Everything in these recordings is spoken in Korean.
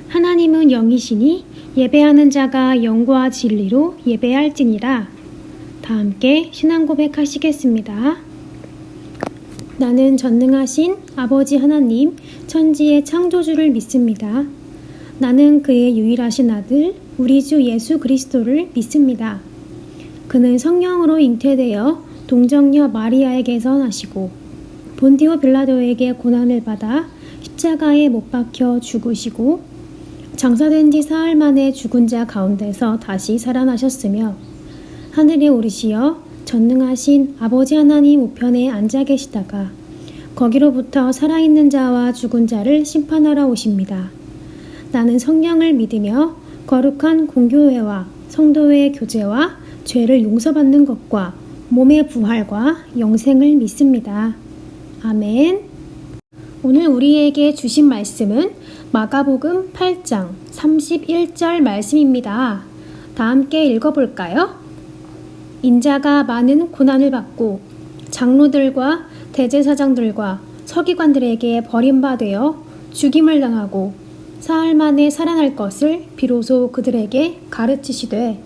하나님은 영이시니 예배하는 자가 영과 진리로 예배할지니라. 다 함께 신앙 고백하시겠습니다. 나는 전능하신 아버지 하나님, 천지의 창조주를 믿습니다. 나는 그의 유일하신 아들, 우리 주 예수 그리스도를 믿습니다. 그는 성령으로 잉태되어 동정녀 마리아에게서 나시고 본디오 빌라도에게 고난을 받아 십자가에 못 박혀 죽으시고 장사된 지 사흘 만에 죽은 자 가운데서 다시 살아나셨으며 하늘에 오르시어 전능하신 아버지 하나님 우편에 앉아 계시다가 거기로부터 살아있는 자와 죽은 자를 심판하러 오십니다. 나는 성령을 믿으며 거룩한 공교회와 성도의 교제와 죄를 용서받는 것과 몸의 부활과 영생을 믿습니다. 아멘. 오늘 우리에게 주신 말씀은 마가복음 8장 31절 말씀입니다. 다 함께 읽어볼까요? 인자가 많은 고난을 받고 장로들과 대제사장들과 서기관들에게 버림받아 죽임을 당하고 사흘 만에 살아날 것을 비로소 그들에게 가르치시되.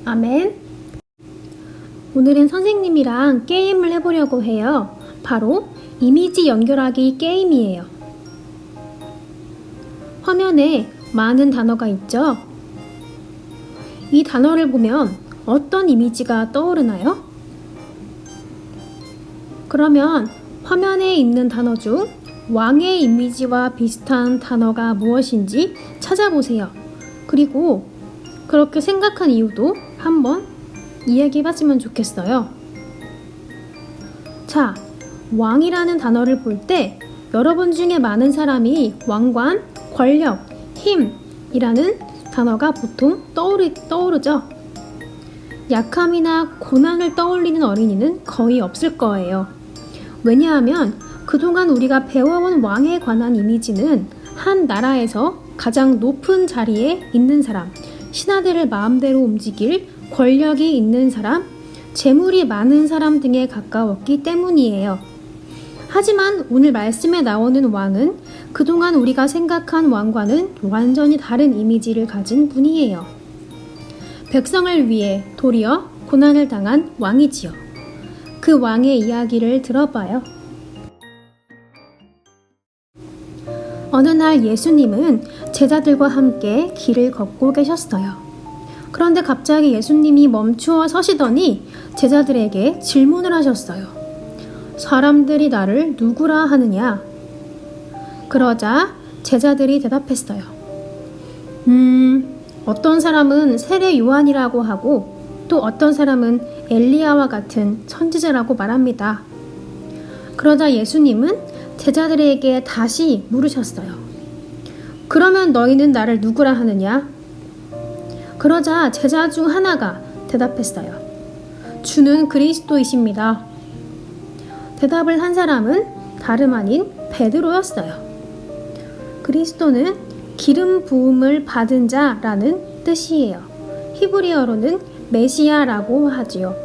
아멘. 오늘은 선생님이랑 게임을 해보려고 해요. 바로 이미지 연결하기 게임이에요. 화면에 많은 단어가 있죠? 이 단어를 보면 어떤 이미지가 떠오르나요? 그러면 화면에 있는 단어 중 왕의 이미지와 비슷한 단어가 무엇인지 찾아보세요. 그리고 그렇게 생각한 이유도 한번 이야기해봤으면 좋겠어요. 자, 왕이라는 단어를 볼 때 여러분 중에 많은 사람이 왕관, 권력, 힘이라는 단어가 보통 떠오르죠. 약함이나 고난을 떠올리는 어린이는 거의 없을 거예요. 왜냐하면 그동안 우리가 배워온 왕에 관한 이미지는 한 나라에서 가장 높은 자리에 있는 사람, 신하들을 마음대로 움직일 권력이 있는 사람, 재물이 많은 사람 등에 가까웠기 때문이에요. 하지만 오늘 말씀에 나오는 왕은 그동안 우리가 생각한 왕과는 완전히 다른 이미지를 가진 분이에요. 백성을 위해 도리어 고난을 당한 왕이지요. 그 왕의 이야기를 들어봐요. 어느 날 예수님은 제자들과 함께 길을 걷고 계셨어요. 그런데 갑자기 예수님이 멈추어 서시더니 제자들에게 질문을 하셨어요. 사람들이 나를 누구라 하느냐? 그러자 제자들이 대답했어요. 어떤 사람은 세례 요한이라고 하고 또 어떤 사람은 엘리야와 같은 선지자라고 말합니다. 그러자 예수님은 제자들에게 다시 물으셨어요. 그러면 너희는 나를 누구라 하느냐? 그러자 제자 중 하나가 대답했어요. 주는 그리스도이십니다. 대답을 한 사람은 다름 아닌 베드로였어요. 그리스도는 기름 부음을 받은 자라는 뜻이에요. 히브리어로는 메시아라고 하지요.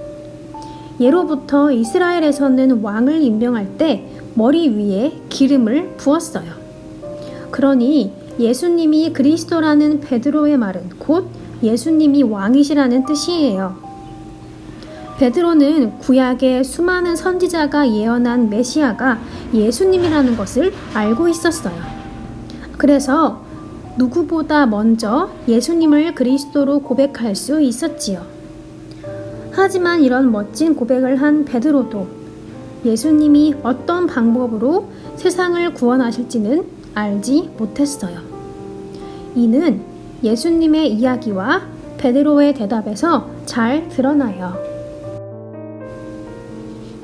예로부터 이스라엘에서는 왕을 임명할 때 머리 위에 기름을 부었어요. 그러니 예수님이 그리스도라는 베드로의 말은 곧 예수님이 왕이시라는 뜻이에요. 베드로는 구약의 수많은 선지자가 예언한 메시아가 예수님이라는 것을 알고 있었어요. 그래서 누구보다 먼저 예수님을 그리스도로 고백할 수 있었지요. 하지만 이런 멋진 고백을 한 베드로도 예수님이 어떤 방법으로 세상을 구원하실지는 알지 못했어요. 이는 예수님의 이야기와 베드로의 대답에서 잘 드러나요.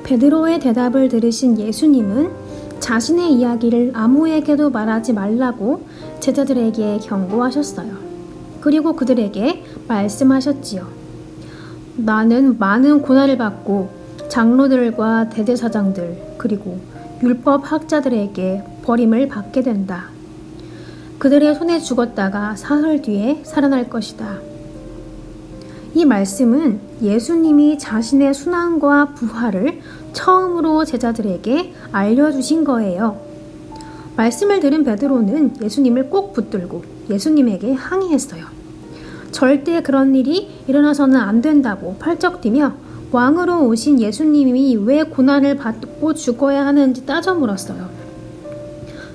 베드로의 대답을 들으신 예수님은 자신의 이야기를 아무에게도 말하지 말라고 제자들에게 경고하셨어요. 그리고 그들에게 말씀하셨지요. 나는 많은 고난을 받고 장로들과 대제사장들 그리고 율법 학자들에게 버림을 받게 된다. 그들의 손에 죽었다가 사흘 뒤에 살아날 것이다. 이 말씀은 예수님이 자신의 순환과 부활을 처음으로 제자들에게 알려주신 거예요. 말씀을 들은 베드로는 예수님을 꼭 붙들고 예수님에게 항의했어요. 절대 그런 일이 일어나서는 안 된다고 팔쩍 뛰며 왕으로 오신 예수님이 왜 고난을 받고 죽어야 하는지 따져 물었어요.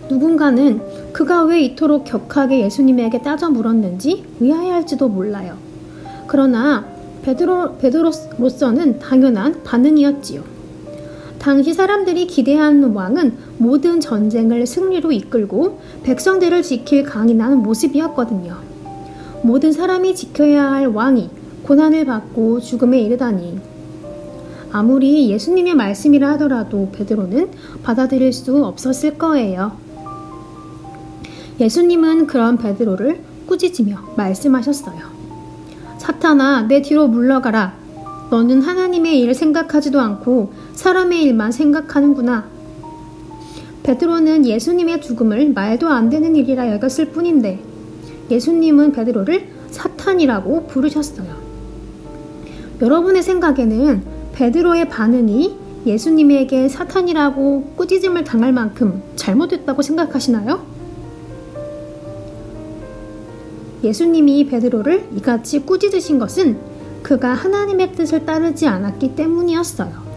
누군가는 그가 왜 이토록 격하게 예수님에게 따져 물었는지 의아해할지도 몰라요. 그러나 베드로로서는 당연한 반응이었지요. 당시 사람들이 기대한 왕은 모든 전쟁을 승리로 이끌고 백성들을 지킬 강인한 모습이었거든요. 모든 사람이 지켜야 할 왕이 고난을 받고 죽음에 이르다니. 아무리 예수님의 말씀이라 하더라도 베드로는 받아들일 수 없었을 거예요. 예수님은 그런 베드로를 꾸짖으며 말씀하셨어요. 사탄아, 내 뒤로 물러가라. 너는 하나님의 일을 생각하지도 않고 사람의 일만 생각하는구나. 베드로는 예수님의 죽음을 말도 안 되는 일이라 여겼을 뿐인데 예수님은 베드로를 사탄이라고 부르셨어요. 여러분의 생각에는 베드로의 반응이 예수님에게 사탄이라고 꾸짖음을 당할 만큼 잘못됐다고 생각하시나요? 예수님이 베드로를 이같이 꾸짖으신 것은 그가 하나님의 뜻을 따르지 않았기 때문이었어요.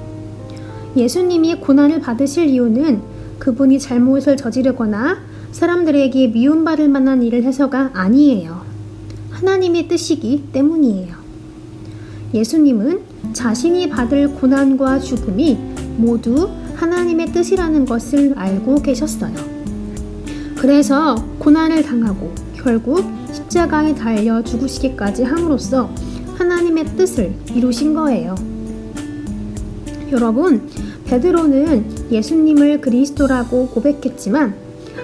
예수님이 고난을 받으실 이유는 그분이 잘못을 저지르거나 사람들에게 미움받을 만한 일을 해서가 아니에요. 하나님의 뜻이기 때문이에요. 예수님은 자신이 받을 고난과 죽음이 모두 하나님의 뜻이라는 것을 알고 계셨어요. 그래서 고난을 당하고 결국 십자가에 달려 죽으시기까지 함으로써 하나님의 뜻을 이루신 거예요. 여러분, 베드로는 예수님을 그리스도라고 고백했지만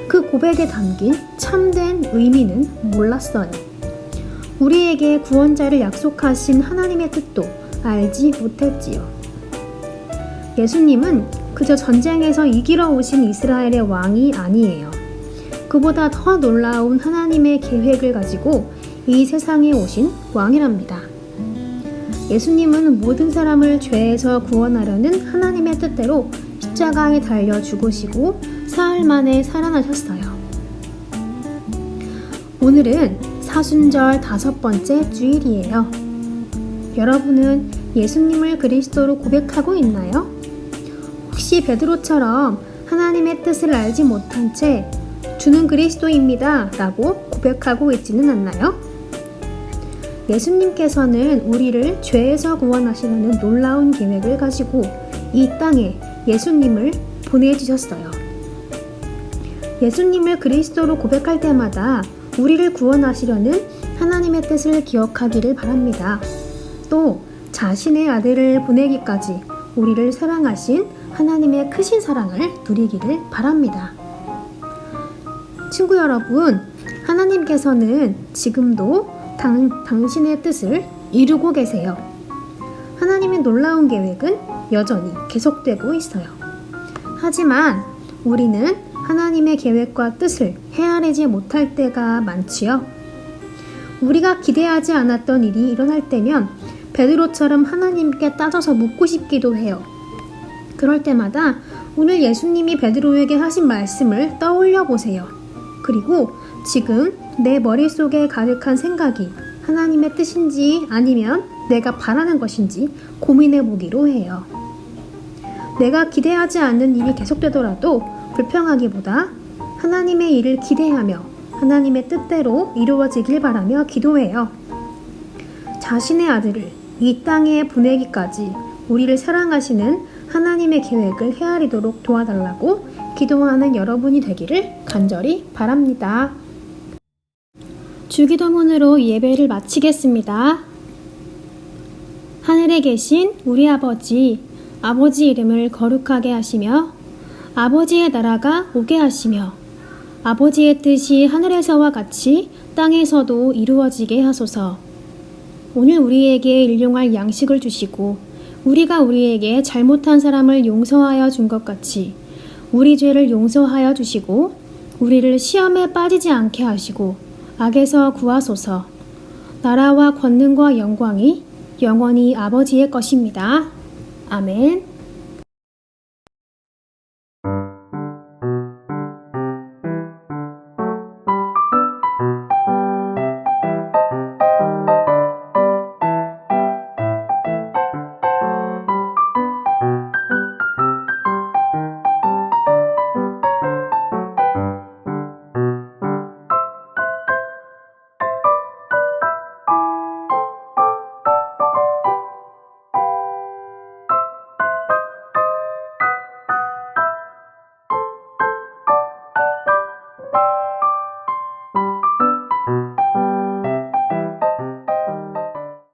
그 고백에 담긴 참된 의미는 몰랐어요. 우리에게 구원자를 약속하신 하나님의 뜻도 알지 못했지요. 예수님은 그저 전쟁에서 이기러 오신 이스라엘의 왕이 아니에요. 그보다 더 놀라운 하나님의 계획을 가지고 이 세상에 오신 왕이랍니다. 예수님은 모든 사람을 죄에서 구원하려는 하나님의 뜻대로 십자가에 달려 죽으시고 사흘 만에 살아나셨어요. 오늘은 사순절 5번째 주일이에요. 여러분은 예수님을 그리스도로 고백하고 있나요? 혹시 베드로처럼 하나님의 뜻을 알지 못한 채 주는 그리스도입니다 라고 고백하고 있지는 않나요? 예수님께서는 우리를 죄에서 구원하시려는 놀라운 계획을 가지고 이 땅에 예수님을 보내주셨어요. 예수님을 그리스도로 고백할 때마다 우리를 구원하시려는 하나님의 뜻을 기억하기를 바랍니다. 또 자신의 아들을 보내기까지 우리를 사랑하신 하나님의 크신 사랑을 누리기를 바랍니다. 친구 여러분, 하나님께서는 지금도 당신의 뜻을 이루고 계세요. 하나님의 놀라운 계획은 여전히 계속되고 있어요. 하지만 우리는 하나님의 계획과 뜻을 헤아리지 못할 때가 많지요. 우리가 기대하지 않았던 일이 일어날 때면 베드로처럼 하나님께 따져서 묻고 싶기도 해요. 그럴 때마다 오늘 예수님이 베드로에게 하신 말씀을 떠올려 보세요. 그리고 지금 내 머릿속에 가득한 생각이 하나님의 뜻인지 아니면 내가 바라는 것인지 고민해 보기로 해요. 내가 기대하지 않는 일이 계속되더라도 불평하기보다 하나님의 일을 기대하며 하나님의 뜻대로 이루어지길 바라며 기도해요. 자신의 아들을 이 땅에 보내기까지 우리를 사랑하시는 하나님의 계획을 헤아리도록 도와달라고 기도하는 여러분이 되기를 간절히 바랍니다. 주기도문으로 예배를 마치겠습니다. 하늘에 계신 우리 아버지, 아버지 이름을 거룩하게 하시며 아버지의 나라가 오게 하시며 아버지의 뜻이 하늘에서와 같이 땅에서도 이루어지게 하소서. 오늘 우리에게 일용할 양식을 주시고 우리가 우리에게 잘못한 사람을 용서하여 준 것 같이 우리 죄를 용서하여 주시고 우리를 시험에 빠지지 않게 하시고 악에서 구하소서. 나라와 권능과 영광이 영원히 아버지의 것입니다. 아멘.